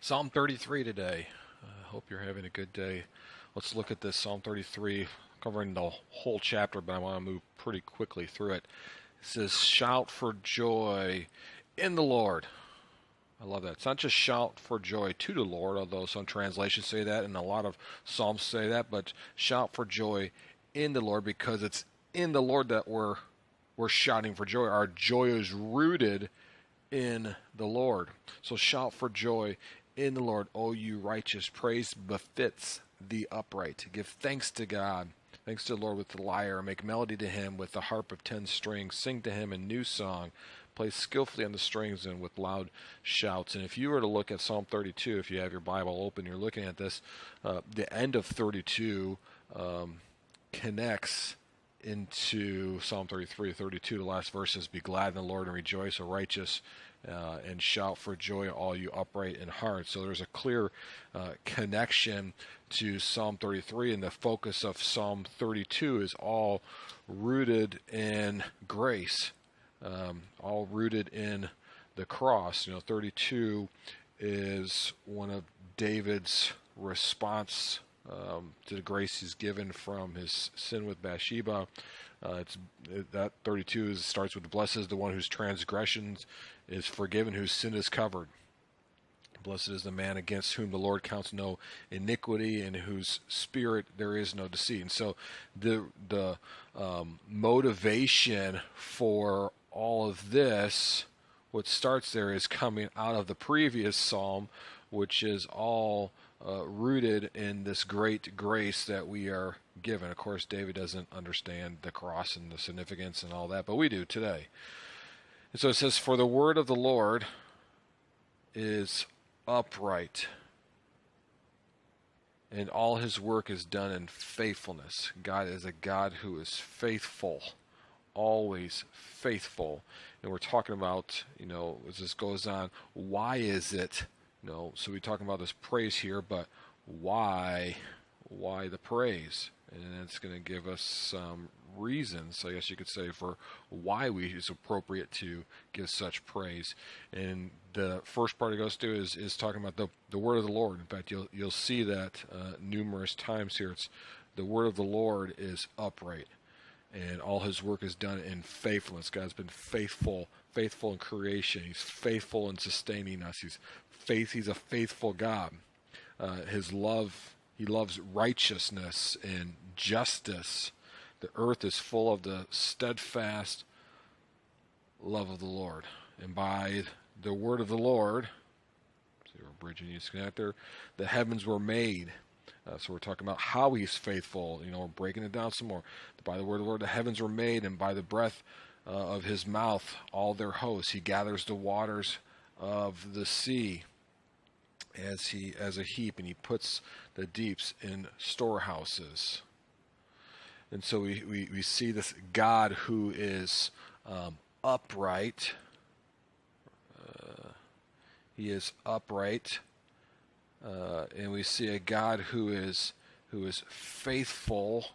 Psalm 33 today. Hope you're having a good day. Let's look at this Psalm 33, covering the whole chapter, but I want to move pretty quickly through it. It says, shout for joy in the Lord. I love that. It's not just shout for joy to the Lord, although some translations say that and a lot of Psalms say that, but shout for joy in the Lord, because it's in the Lord that we're shouting for joy. Our joy is rooted in the Lord. So shout for joy in the Lord, O you righteous. Praise befits the upright. Give thanks to God. Thanks to the Lord with the lyre. Make melody to him with the harp of 10 strings. Sing to him a new song. Play skillfully on the strings and with loud shouts. And if you were to look at Psalm 32, if you have your Bible open, you're looking at this, the end of 32 connects into Psalm 33, 32. The last verses, be glad in the Lord and rejoice, O righteous, and shout for joy, all you upright in heart. So there's a clear connection to Psalm 33, and the focus of Psalm 32 is all rooted in grace, all rooted in the cross. 32 is one of David's response to the grace he's given from his sin with Bathsheba. That 32 starts with, blessed is the one whose transgressions is forgiven, whose sin is covered. Blessed is the man against whom the Lord counts no iniquity, in whose spirit there is no deceit. And so the motivation for all of this, what starts there, is coming out of the previous psalm, which is all rooted in this great grace that we are given. Of course, David doesn't understand the cross and the significance and all that, but we do today. And so it says, for the word of the Lord is upright, and all his work is done in faithfulness. God is a God who is faithful, always faithful. And we're talking about, as this goes on, why is it, so we're talking about this praise here, but why the praise? And it's going to give us some reasons, I guess you could say, for why it's appropriate to give such praise. And the first part it goes to is talking about the word of the Lord. In fact, you'll see that numerous times here. It's the word of the Lord is upright, and all his work is done in faithfulness. God's been faithful in creation. He's faithful in sustaining us. He's a faithful God. He loves righteousness and justice. The earth is full of the steadfast love of the Lord. And by the word of the Lord, see, we're bridging these connector, the heavens were made. So we're talking about how he's faithful. We're breaking it down some more. By the word of the Lord, the heavens were made, and by the breath of his mouth, all their hosts. He gathers the waters of the sea as a heap, and he puts the deeps in storehouses. And so we see this God who is upright. He is upright, and we see a God who is faithful.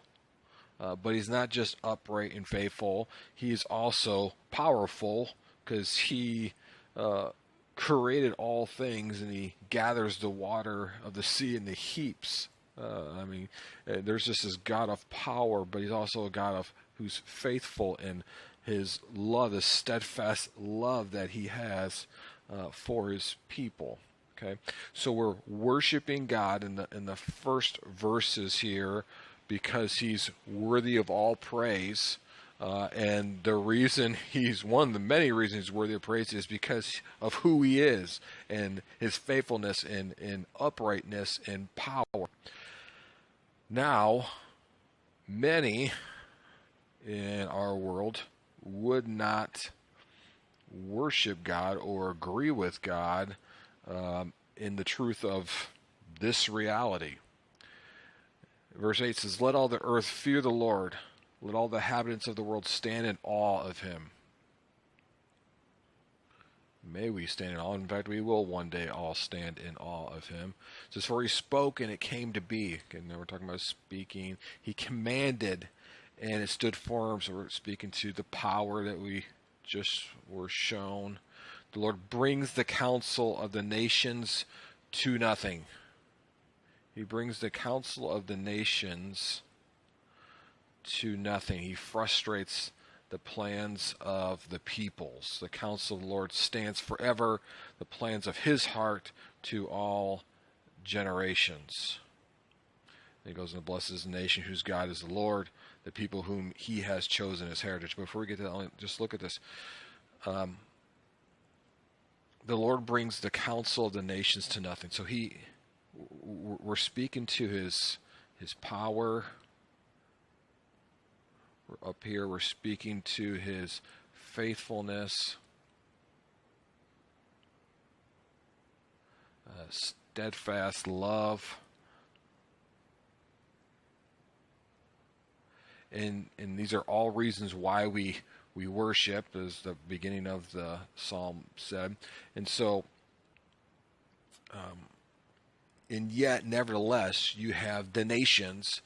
But he's not just upright and faithful. He's also powerful, because he created all things, and he gathers the water of the sea in the heaps. There's just this God of power, but he's also a God who's faithful in his love, the steadfast love that he has for his people. Okay, so we're worshiping God in the first verses here, because he's worthy of all praise. And the reason one of the many reasons he's worthy of praise is because of who he is, and his faithfulness and uprightness and power. Now, many in our world would not worship God or agree with God in the truth of this reality. Verse 8 says, let all the earth fear the Lord. Let all the inhabitants of the world stand in awe of him. May we stand in awe. In fact, we will one day all stand in awe of him. It says, for he spoke and it came to be. And we're talking about speaking. He commanded and it stood firm. So we're speaking to the power that we just were shown. The Lord brings the counsel of the nations to nothing. He brings the counsel of the nations to nothing. He frustrates the plans of the peoples. The counsel of the Lord stands forever, the plans of his heart to all generations. He goes and blesses the nation whose God is the Lord, the people whom he has chosen as heritage. Before we get to that, just look at this. The Lord brings the counsel of the nations to nothing. So we're speaking to his power. We're up here, we're speaking to his faithfulness, steadfast love. And these are all reasons why we worship, as the beginning of the psalm said. And so, and yet, nevertheless, you have the nations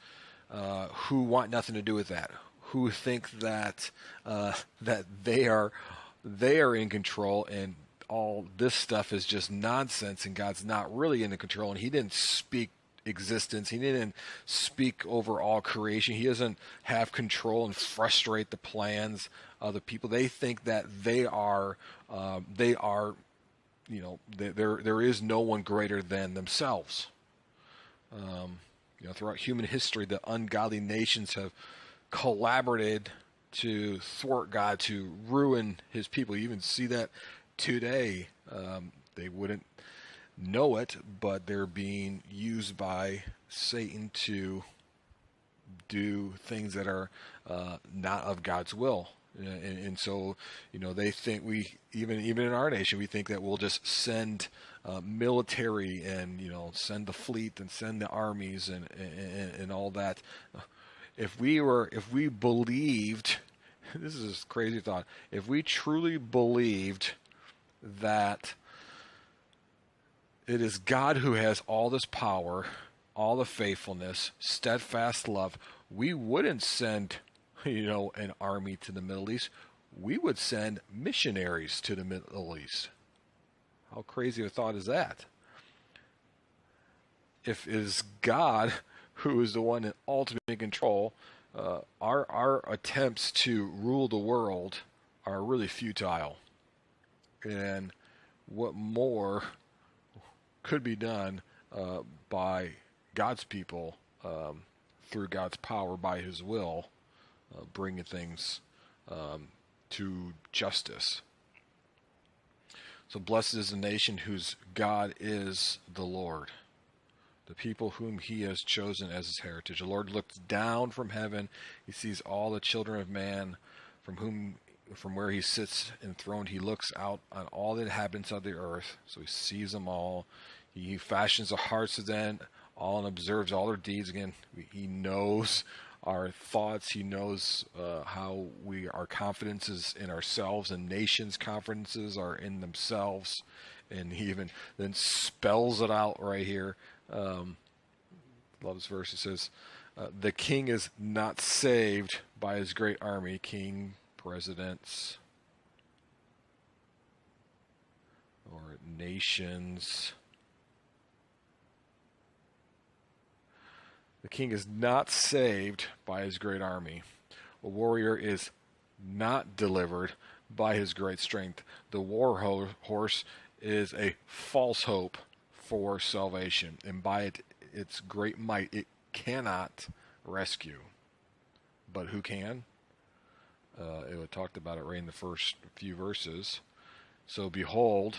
who want nothing to do with that, who think that that they are in control, and all this stuff is just nonsense, and God's not really in the control, and he didn't speak existence. He didn't speak over all creation. He doesn't have control and frustrate the plans of the people. They think that they are, there is no one greater than themselves. Throughout human history, the ungodly nations have collaborated to thwart God, to ruin his people. You even see that today. They wouldn't know it, but they're being used by Satan to do things that are not of God's will. And so, they think even in our nation, we think that we'll just send military and, send the fleet and send the armies and all that. If we believed, this is a crazy thought, if we truly believed that it is God who has all this power, all the faithfulness, steadfast love, we wouldn't send, an army to the Middle East. We would send missionaries to the Middle East. How crazy a thought is that? If it is God who is the one in ultimate control, our attempts to rule the world are really futile. And what more could be done by God's people through God's power, by his will, bringing things to justice. So blessed is the nation whose God is the Lord, the people whom he has chosen as his heritage. The Lord looks down from heaven. He sees all the children of man, from where he sits enthroned. He looks out on all the inhabitants of the earth. So he sees them all. He fashions the hearts of them all and observes all their deeds. Again, he knows our thoughts. He knows how our confidences in ourselves, and nations' confidences are in themselves. And he even then spells it out right here. Love this verse. It says, the king is not saved by his great army. King, presidents, or nations. The king is not saved by his great army. A warrior is not delivered by his great strength. The war horse is a false hope for salvation, and by its great might it cannot rescue. But who can? It talked about it right in the first few verses. So behold,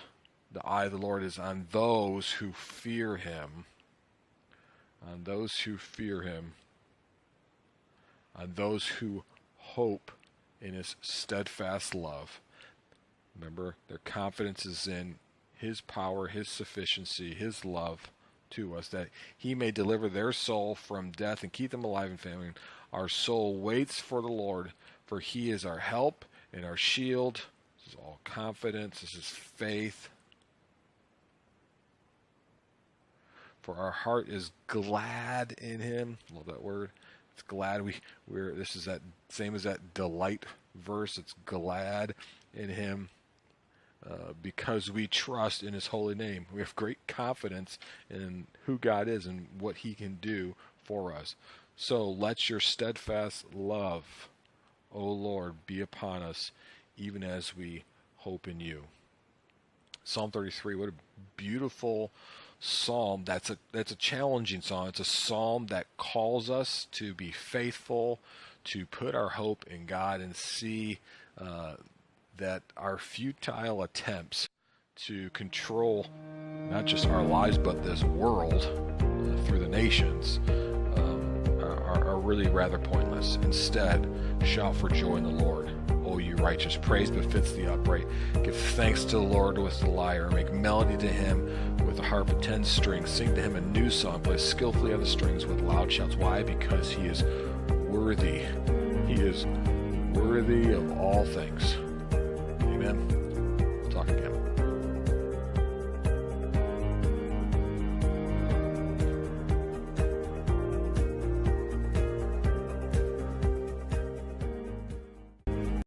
the eye of the Lord is on those who fear him. On those who fear him. On those who hope in his steadfast love. Remember, their confidence is in his power, his sufficiency, his love to us, that he may deliver their soul from death and keep them alive in famine. Our soul waits for the Lord, for he is our help and our shield. This is all confidence. This is faith. For our heart is glad in him. Love that word. It's glad. This is that same as that delight verse. It's glad in him. because we trust in his holy name. We have great confidence in who God is and what he can do for us. So let your steadfast love, O Lord, be upon us, even as we hope in you. Psalm 33, what a beautiful psalm. That's a challenging psalm. It's a psalm that calls us to be faithful, to put our hope in God, and see that our futile attempts to control not just our lives but this world through the nations are really rather pointless. Instead, shout for joy in the Lord, O you righteous. Praise befits the upright. Give thanks to the Lord with the lyre. Make melody to him with the harp of 10 strings. Sing to him a new song. Play skillfully on the strings with loud shouts. Why? Because he is worthy. He is worthy of all things.